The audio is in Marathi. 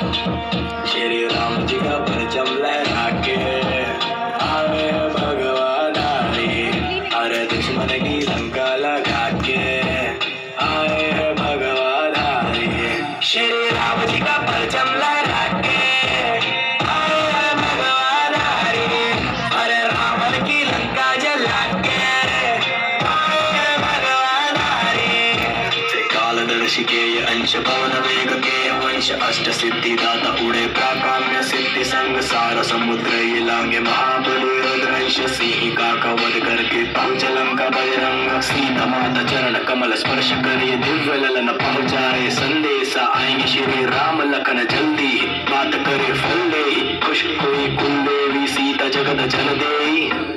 श्री राम जी का परचम लहरा के आए भगवान हरि, अरे दुश्मन की लंका लगा के आए भगवान हरि। श्री राम जी का परचम लहरा के आए भगवान हरि, अरे रावण की लंका जला के आए भगवान हरि। त्रिकालदर्शी के ये अंश पवन वेग के वंश अष्ट सिद्धि दाता उड़े प्राकाम्य सिद्धि संग सार समुद्र ये लांगे महाबली रुद्रंश सिंह का कवध करके पहुंच लंका बजरंग। सीता माता चरण कमल स्पर्श करे दिव्य ललन पहुंचाए संदेशा आएंगे श्री राम लखन जल्दी बात करे फल दे खुश कोई कुल देवी सीता जगत जन दे।